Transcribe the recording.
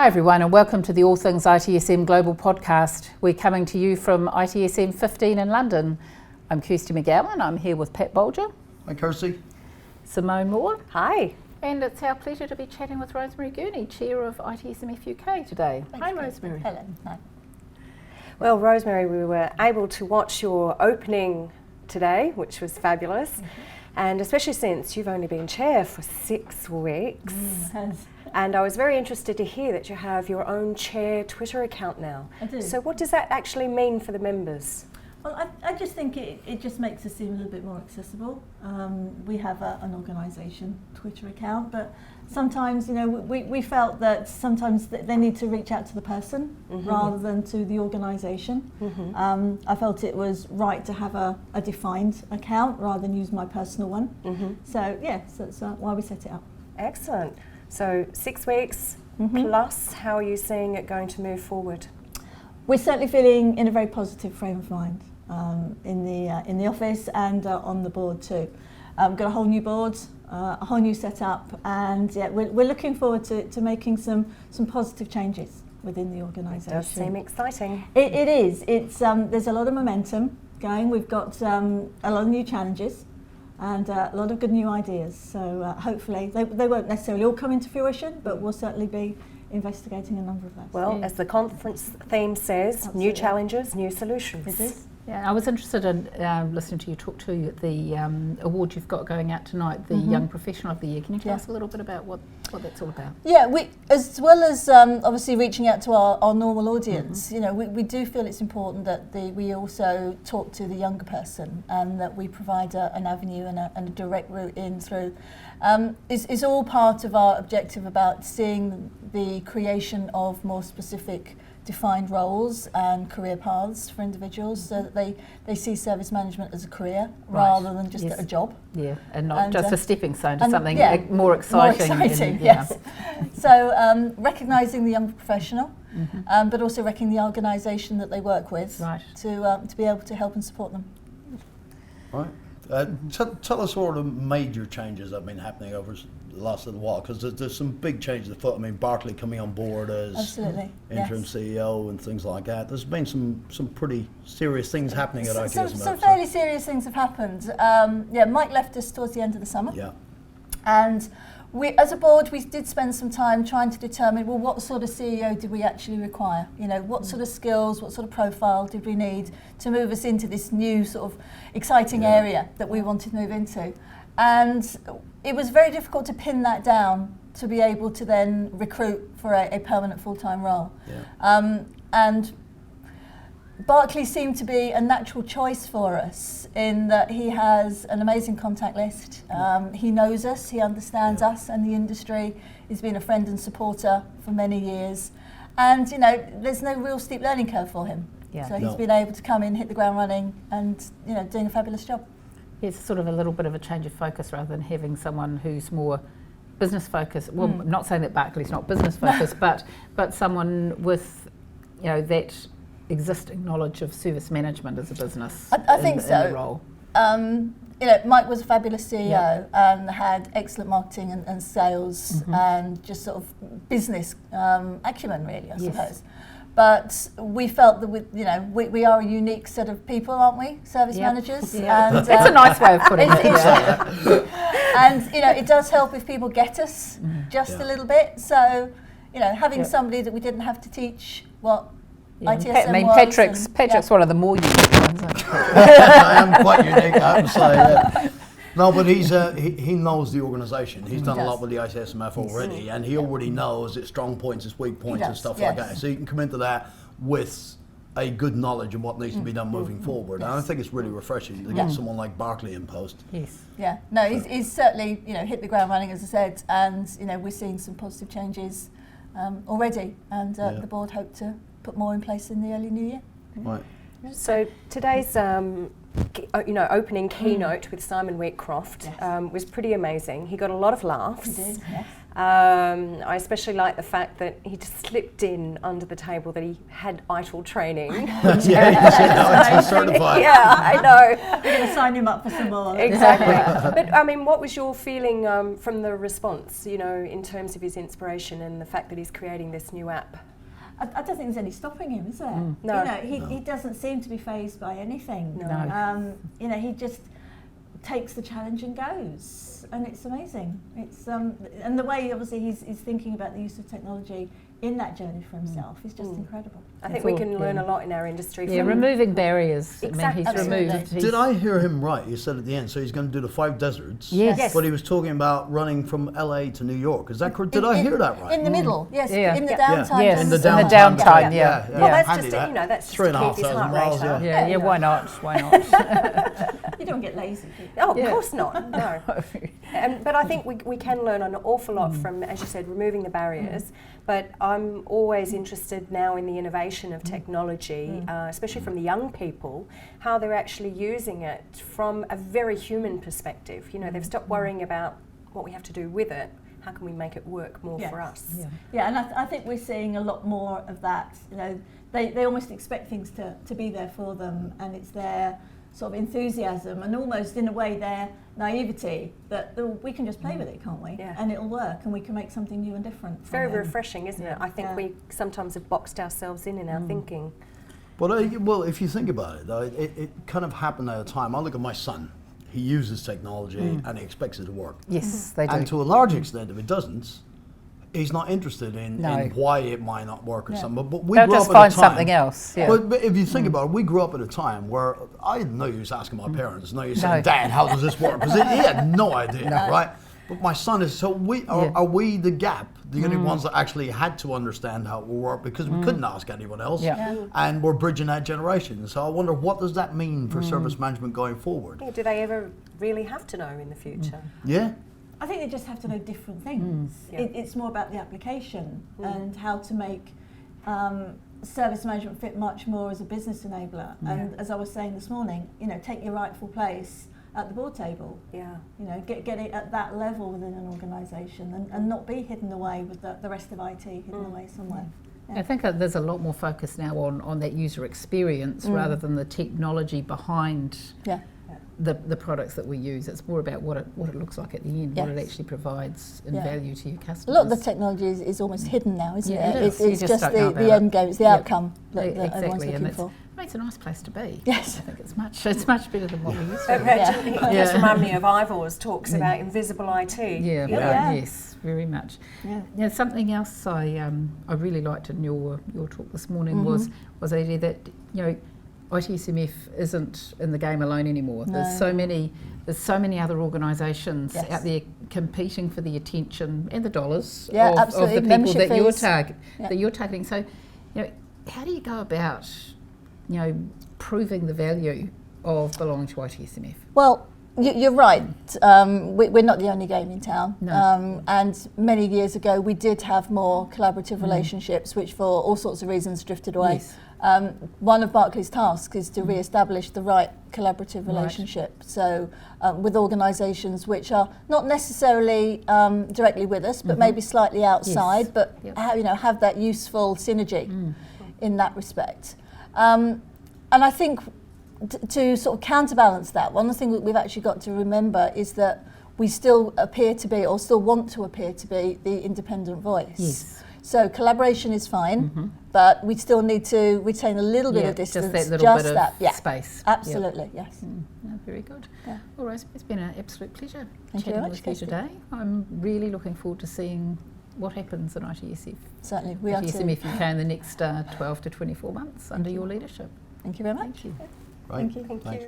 Hi everyone, and welcome to the All Things itSM Global Podcast. We're coming to you from itSM 15 in London. I'm Kirsty McGowan. I'm here with Pat Bolger. Hi Kirsty. Simone Moore. Hi. And it's our pleasure to be chatting with Rosemary Gurney, Chair of itSMF UK today. Hi Rosemary. Hello. Hi. Well, Rosemary, we were able to watch your opening today, which was fabulous. Mm-hmm. And especially since you've only been chair for 6 weeks. And I was very interested to hear that you have your own chair Twitter account now. I do. So what does that actually mean for the members? Well, I just think it just makes us seem a little bit more accessible. We have an organisation Twitter account, but sometimes, you know, we felt that sometimes they need to reach out to the person rather than to the organisation. I felt it was right to have a defined account rather than use my personal one. So, yeah, so that's why we set it up. Excellent. So 6 weeks plus, how are you seeing it going to move forward? We're certainly feeling in a very positive frame of mind in the office and on the board too. We've got a whole new board, a whole new setup, and yeah, we're looking forward to making some positive changes within the organisation. It does seem exciting. It is. It's there's a lot of momentum going. We've got a lot of new challenges and a lot of good new ideas. So hopefully they won't necessarily all come into fruition, but we'll certainly be investigating a number of those. Well, as the conference theme says, Absolutely. New challenges, new solutions. It is. Yeah, I was interested in listening to you talk to the award you've got going out tonight, the Young Professional of the Year. Can you tell us a little bit about what that's all about? Yeah, we, as well as obviously reaching out to our normal audience, you know, we do feel it's important that we also talk to the younger person and that we provide an avenue and a direct route in through. Is all part of our objective about seeing the creation of more specific defined roles and career paths for individuals so that they see service management as a career rather than just a job. Yeah, and not just a stepping stone to something more More exciting. exciting, yes. So recognising the young professional, but also recognising the organisation that they work with to be able to help and support them. Right. Tell us all the major changes that have been happening over the last little while, because there's some big changes afoot. I mean, Barclay coming on board as interim CEO and things like that. There's been some itSMF serious things happening at itSMF. Some fairly serious things have happened. Mike left us towards the end of the summer. Yeah. And we, as a board, we did spend some time trying to determine, well, what sort of CEO did we actually require? You know, what sort of skills, what sort of profile did we need to move us into this new sort of exciting area that we wanted to move into? And it was very difficult to pin that down to be able to then recruit for a permanent full-time role. Yeah. And Barclay seemed to be a natural choice for us in that he has an amazing contact list. He knows us, he understands us and the industry. He's been a friend and supporter for many years. And, you know, there's no real steep learning curve for him. Yeah. So he's been able to come in, hit the ground running and, you know, doing a fabulous job. It's sort of a little bit of a change of focus rather than having someone who's more business focused. Well, I'm not saying that Barclay's not business focused, but someone with, you know, that existing knowledge of service management as a business. I think so. In the role. You know, Mike was a fabulous CEO and had excellent marketing and sales and just sort of business acumen, really, I suppose. But we felt that we are a unique set of people, aren't we? Service managers. Yeah. And, it's a nice way of putting it. And you know, it does help if people get us just a little bit. So, you know, having somebody that we didn't have to teach what itSM I mean, was. Patrick's one of the more unique ones. I am quite unique, I have to say. No, but he knows the organisation. He's done a lot with the itSMF already, and he already knows its strong points, its weak points, and stuff like that. So you can come into that with a good knowledge of what needs to be done moving forward. And I think it's really refreshing to get someone like Barclay in post. Yes. Yeah. No, he's certainly, you know, hit the ground running, as I said, and you know, we're seeing some positive changes already, and the board hope to put more in place in the early new year. Right. So today's opening keynote with Simon Whitcroft was pretty amazing. He got a lot of laughs. He did, yes. I especially like the fact that he just slipped in under the table that he had ITIL training. He's certified. Yeah, I know. We're going to sign him up for some more. Exactly. But I mean, what was your feeling from the response, you know, in terms of his inspiration and the fact that he's creating this new app? I don't think there's any stopping him, is there? No. You know, he doesn't seem to be fazed by anything. No. You know, he just takes the challenge and goes, and it's amazing. It's and the way obviously he's thinking about the use of technology in that journey for himself is just incredible. I think we can learn a lot in our industry. Yeah, removing barriers. Exactly. I mean, he's removed. Did I hear him right? You said at the end, so he's going to do the 5 deserts. Yes. But he was talking about running from LA to New York. Is that correct? Did I hear that right? In the middle, yes. Yeah. In the downtime. Yes. In the downtime, yeah. Well, that's Handy just, you know, that's just 3,500 to keep his heart miles, rate up. Yeah, why not? Why not? You don't get lazy. Oh, of course not, no. But I think we can learn an awful lot from, as you said, removing the barriers. But I'm always interested now in the innovation of technology, especially from the young people, how they're actually using it from a very human perspective. You know, they've stopped worrying about what we have to do with it. How can we make it work more for us? Yeah, and I think we're seeing a lot more of that. You know, they almost expect things to be there for them, and it's their sort of enthusiasm and almost in a way their naivety that we can just play with it, can't we? Yeah. And it'll work, and we can make something new and different. It's very refreshing, isn't it? I think we sometimes have boxed ourselves in our thinking. Well, if you think about it, it kind of happened at a time. I look at my son. He uses technology and he expects it to work. Yes, they do. And to a large extent, if it doesn't, he's not interested in why it might not work or something. But we They'll grew just up at find a time, something else. Yeah. But if you think about it, we grew up at a time where I had no use asking my parents, no use saying, Dad, how does this work? Because he had no idea, right? But my son is, so are we the gap, the only ones that actually had to understand how it will work because we couldn't ask anyone else, and we're bridging that generation. So I wonder, what does that mean for service management going forward? Yeah, do they ever really have to know in the future? Yeah. I think they just have to know different things. It's more about the application and how to make service management fit much more as a business enabler. And as I was saying this morning, you know, take your rightful place at the board table. Yeah. You know, get it at that level within an organisation and not be hidden away with the rest of IT hidden away somewhere. Yeah. I think there's a lot more focus now on that user experience rather than the technology behind the products that we use. It's more about what it looks like at the end, what it actually provides in value to your customers. A lot of the technology is almost hidden now, isn't it? It is. It's just the end game, it's the outcome that exactly. everyone's looking for. It's a nice place to be. Yes. I think it's much better than what we used to. It just reminds me of Ivor's talks about invisible IT. Yes, very much. Yeah, something else I really liked in your talk this morning was the idea that, you know, itSMF isn't in the game alone anymore. No. There's so many other organisations out there competing for the attention and the dollars of the people that you're targeting. So, you know, how do you go about, you know, proving the value of belonging to itSMF? Well, you're right. We're not the only game in town. No. And many years ago, we did have more collaborative relationships, which for all sorts of reasons drifted away. Yes. One of Barclays' tasks is to re-establish the right collaborative relationship. So with organisations which are not necessarily directly with us, but maybe slightly outside, but have that useful synergy in that respect. And I think to sort of counterbalance that, one of the things that we've actually got to remember is that we still appear to be, or still want to appear to be, the independent voice. Yes. So collaboration is fine, but we still need to retain a little bit of distance. Just that little bit of space. Absolutely, yes. No, very good. Yeah. Well, Rosemary, it's been an absolute pleasure Thank you chatting very much, with you Kirsty. today. I'm really looking forward to seeing what happens in itSMF. Certainly, we are too. itSMF UK in the next 12 to 24 months under your leadership. Thank you very much. Thank you. Right. Thank you. Thanks.